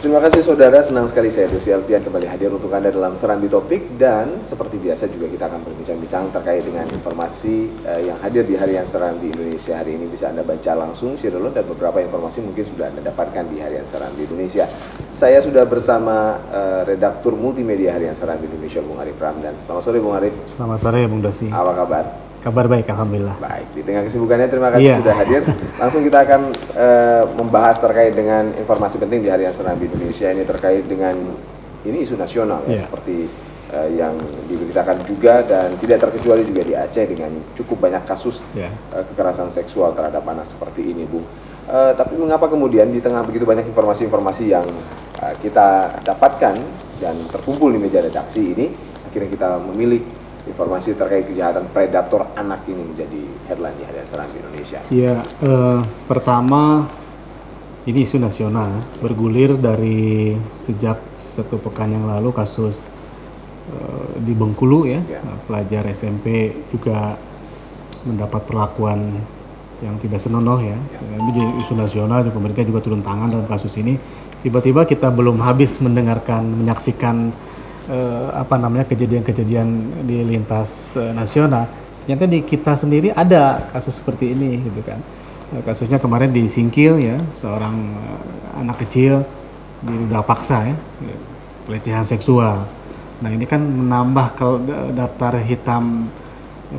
Terima kasih saudara, senang sekali saya Dosi Alfian kembali hadir untuk Anda dalam Serambi Topik. Dan seperti biasa juga kita akan berbincang-bincang terkait dengan informasi yang hadir di Harian Serambi Indonesia hari ini. Bisa Anda baca langsung, Syirulun, dan beberapa informasi mungkin sudah Anda dapatkan di Harian Serambi Indonesia. Saya sudah bersama redaktur multimedia Harian Serambi Indonesia, Bung Arif Ramdan. Selamat sore Bung Arif. Selamat sore Bung Dosi. Apa kabar? Kabar baik, alhamdulillah. Baik, di tengah kesibukannya terima kasih sudah hadir. Langsung kita akan membahas terkait dengan informasi penting di Harian Serambi Indonesia ini terkait dengan ini isu nasional ya, seperti yang diberitakan juga dan tidak terkecuali juga di Aceh dengan cukup banyak kasus kekerasan seksual terhadap anak seperti ini, Bung. Tapi mengapa kemudian di tengah begitu banyak informasi-informasi yang kita dapatkan dan terkumpul di meja redaksi ini, akhirnya kita memilih informasi terkait kejahatan predator anak ini menjadi headline di Harian Serambi Indonesia? Ya, pertama ini isu nasional, bergulir dari sejak 1 pekan yang lalu kasus di Bengkulu ya, pelajar SMP juga mendapat perlakuan yang tidak senonoh ya. Ini jadi isu nasional, pemerintah juga turun tangan dalam kasus ini. Tiba-tiba kita belum habis menyaksikan kejadian-kejadian di lintas nasional. Ternyata di kita sendiri ada kasus seperti ini gitu kan. Kasusnya kemarin di Singkil ya, seorang anak kecil diduga paksa ya, pelecehan seksual. Nah, ini kan menambah daftar hitam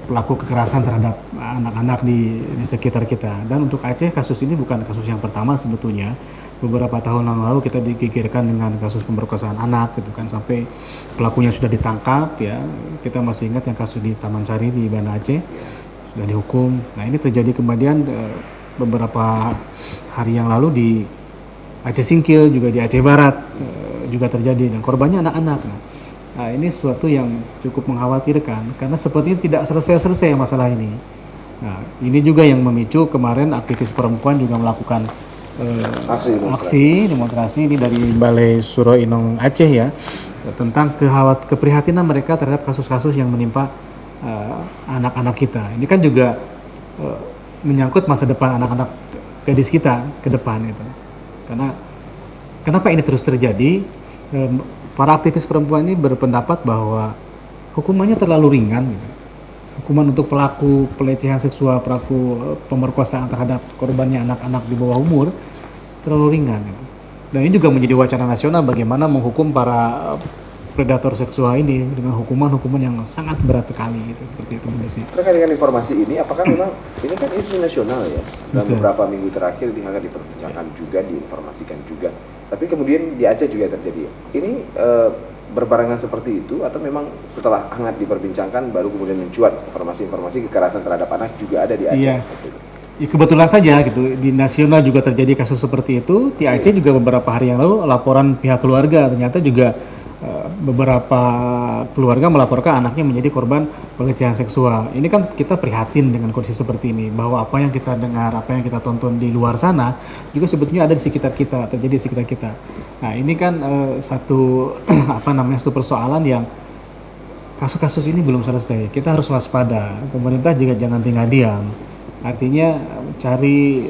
pelaku kekerasan terhadap anak-anak di sekitar kita. Dan untuk Aceh kasus ini bukan kasus yang pertama sebetulnya. Beberapa tahun yang lalu kita digigirkan dengan kasus pemerkosaan anak gitu kan, sampai pelakunya sudah ditangkap ya. Kita masih ingat yang kasus di Taman Sari di Banda Aceh sudah dihukum. Nah, ini terjadi kemudian beberapa hari yang lalu di Aceh Singkil, juga di Aceh Barat juga terjadi dan korbannya anak-anak. Nah, ini sesuatu yang cukup mengkhawatirkan karena sepertinya tidak selesai-selesai masalah ini. Nah, ini juga yang memicu kemarin aktivis perempuan juga melakukan aksi demonstrasi ini dari Balai Suro Inong Aceh ya, tentang keprihatinan mereka terhadap kasus-kasus yang menimpa anak-anak kita. Ini kan juga menyangkut masa depan anak-anak gadis kita ke depan itu. Karena kenapa ini terus terjadi? Para aktivis perempuan ini berpendapat bahwa hukumannya terlalu ringan gitu. Hukuman untuk pelaku pelecehan seksual, pelaku pemerkosaan terhadap korbannya anak-anak di bawah umur terlalu ringan gitu. Dan ini juga menjadi wacana nasional bagaimana menghukum para predator seksual ini dengan hukuman-hukuman yang sangat berat sekali gitu, seperti itu menurut saya. Terkait dengan informasi ini, apakah memang ini kan isu nasional ya? Dan beberapa minggu terakhir akan diperbincangkan juga, diinformasikan juga. Tapi kemudian di Aceh juga terjadi. Ini berbarengan seperti itu atau memang setelah hangat diperbincangkan baru kemudian mencuat informasi-informasi kekerasan terhadap anak juga ada di Aceh? Iya. Ya, kebetulan saja gitu, di nasional juga terjadi kasus seperti itu. Di Aceh juga beberapa hari yang lalu laporan pihak keluarga, ternyata juga beberapa keluarga melaporkan anaknya menjadi korban pelecehan seksual. Ini kan kita prihatin dengan kondisi seperti ini, bahwa apa yang kita dengar, apa yang kita tonton di luar sana juga sebetulnya ada di sekitar kita, terjadi di sekitar kita. Nah, ini kan satu satu persoalan yang kasus-kasus ini belum selesai. Kita harus waspada. Pemerintah juga jangan tinggal diam. Artinya cari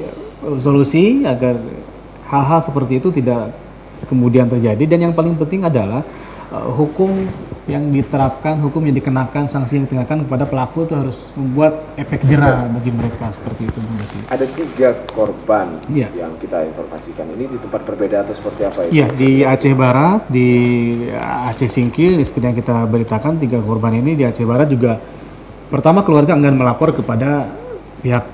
solusi agar hal-hal seperti itu tidak kemudian terjadi. Dan yang paling penting adalah hukum yang diterapkan, hukum yang dikenakan, sanksi yang dikenakan kepada pelaku itu harus membuat efek jerah bagi mereka, seperti itu Bu Desi. Ada 3 korban yang kita informasikan. Ini di tempat berbeda atau seperti apa itu? Iya, di Aceh Barat, di Aceh Singkil, seperti yang kita beritakan 3 korban ini. Di Aceh Barat juga pertama keluarga enggan melapor kepada pihak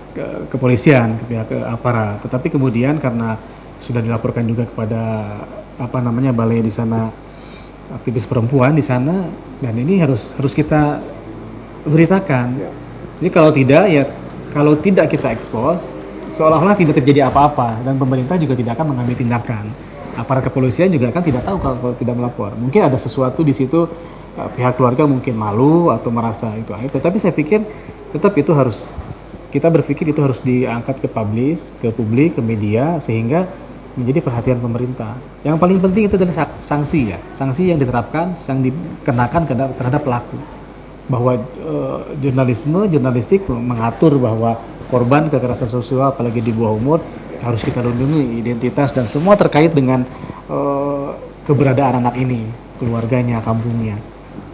kepolisian, ke pihak aparat. Tetapi kemudian karena sudah dilaporkan juga kepada balai di sana, aktivis perempuan di sana, dan ini harus kita beritakan. Jadi kalau tidak kita expose, seolah-olah tidak terjadi apa-apa dan pemerintah juga tidak akan mengambil tindakan. Aparat kepolisian juga kan tidak tahu kalau tidak melapor. Mungkin ada sesuatu di situ, pihak keluarga mungkin malu atau merasa itu aib. Tetapi saya pikir tetap itu harus kita berpikir itu harus diangkat ke publik, ke media, sehingga menjadi perhatian pemerintah. Yang paling penting itu adalah sanksi ya, sanksi yang diterapkan, yang dikenakan terhadap pelaku. Bahwa jurnalistik mengatur bahwa korban kekerasan seksual apalagi di bawah umur harus kita lindungi identitas dan semua terkait dengan keberadaan anak ini, keluarganya, kampungnya.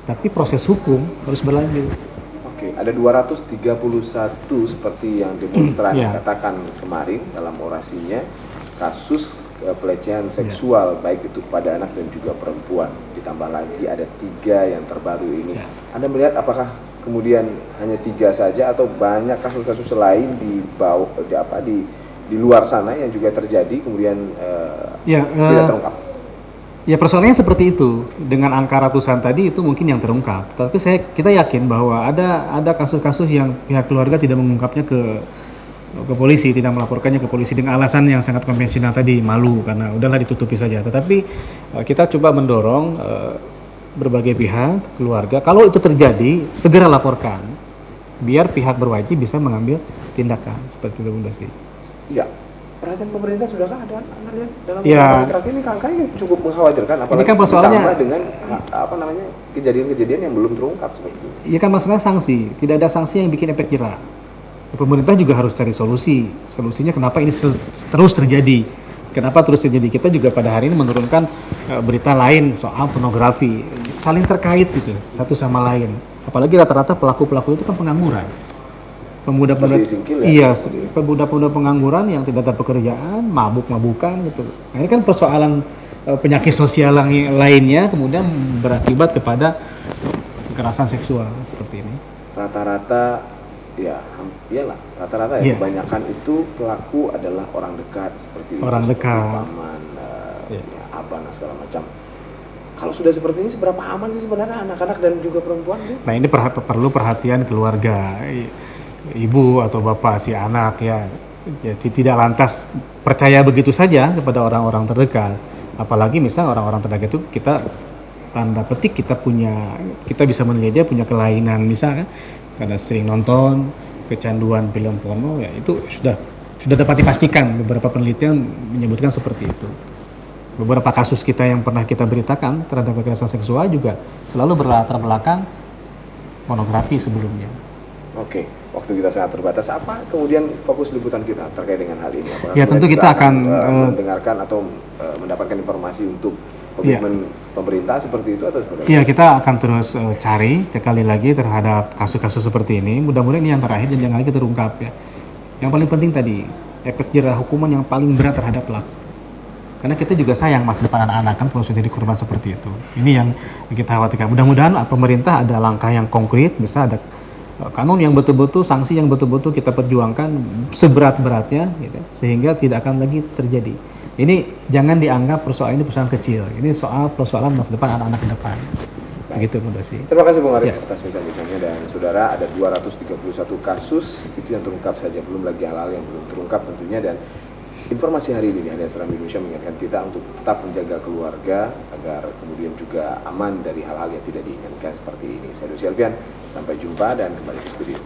Tapi proses hukum harus berlanjut. Oke, ada 231 seperti yang demonstran Iya. katakan kemarin dalam orasinya, kasus pelecehan seksual baik itu pada anak dan juga perempuan. Ditambah lagi ada 3 yang terbaru ini. Ya. Anda melihat apakah kemudian hanya 3 saja atau banyak kasus-kasus lain di luar sana yang juga terjadi kemudian tidak terungkap? Ya persoalannya seperti itu. Dengan angka ratusan tadi itu mungkin yang terungkap. Tapi kita yakin bahwa ada kasus-kasus yang pihak keluarga tidak mengungkapnya ke polisi, tidak melaporkannya ke polisi dengan alasan yang sangat konvensional tadi, malu karena udahlah ditutupi saja. Tetapi kita coba mendorong berbagai pihak, keluarga, kalau itu terjadi segera laporkan, biar pihak berwajib bisa mengambil tindakan seperti itu, Bunda sih. Iya. Perhatian pemerintah sudahkah ada Anda lihat dalam Ya. beberapa terakhir ini angkanya cukup mengkhawatirkan, apalagi Ini kan persoalannya ditambah dengan kejadian-kejadian yang belum terungkap seperti itu. Iya kan masalah sanksi, tidak ada sanksi yang bikin efek jerah. Pemerintah juga harus cari solusi. Solusinya kenapa ini terus terjadi? Kenapa terus terjadi? Kita juga pada hari ini menurunkan berita lain soal pornografi, saling terkait gitu, satu sama lain. Apalagi rata-rata pelaku-pelaku itu kan pengangguran. Pemuda-pemuda, iya, pemuda-pemuda pengangguran yang tidak ada pekerjaan, mabuk-mabukan gitu. Nah, ini kan persoalan penyakit sosial yang lainnya kemudian berakibat kepada kekerasan seksual seperti ini. Rata-rata rata-rata Iya. kebanyakan itu pelaku adalah orang dekat seperti Orang itu, dekat. paman, Iya. abang segala macam. Kalau sudah seperti ini seberapa aman sih sebenarnya anak-anak dan juga perempuan? Nah ini perlu perhatian keluarga, ibu atau bapak si anak ya. Tidak lantas percaya begitu saja kepada orang-orang terdekat. Apalagi misal orang-orang terdekat itu kita tanda petik kita bisa menilai dia punya kelainan misalkan karena sering nonton kecanduan film porno, ya itu sudah dapat dipastikan. Beberapa penelitian menyebutkan seperti itu. Beberapa kasus kita yang pernah kita beritakan terhadap kekerasan seksual juga selalu berlatar belakang pornografi sebelumnya. Oke, waktu kita sangat terbatas. Apa kemudian fokus liputan kita terkait dengan hal ini? Apakah Ya tentu kita akan mendengarkan atau mendapatkan informasi untuk komitmen pemerintah seperti itu atau seperti apa? Iya, kita akan terus cari sekali lagi terhadap kasus-kasus seperti ini. Mudah-mudahan ini yang terakhir dan jangan lagi terungkap ya. Yang paling penting tadi, efek jerah hukuman yang paling berat terhadap pelaku. Karena kita juga sayang masa depan anak-anak kan kalau sudah jadi korban seperti itu. Ini yang kita khawatirkan. Mudah-mudahan pemerintah ada langkah yang konkret, bisa ada kanun yang betul-betul, sanksi yang betul-betul kita perjuangkan seberat-beratnya, gitu, sehingga tidak akan lagi terjadi. Ini jangan dianggap persoalan ini persoalan kecil. Ini soal persoalan masa depan anak-anak ke depan. Begitu Bunda sih. Terima kasih Bung Arief atas bincang-bincangnya. Dan saudara, ada 231 kasus itu yang terungkap saja, belum lagi hal-hal yang belum terungkap tentunya. Dan informasi hari ini Harian Serambi Indonesia mengingatkan kita untuk tetap menjaga keluarga agar kemudian juga aman dari hal-hal yang tidak diinginkan seperti ini. Saya Dosi Alfian, sampai jumpa dan kembali ke studio.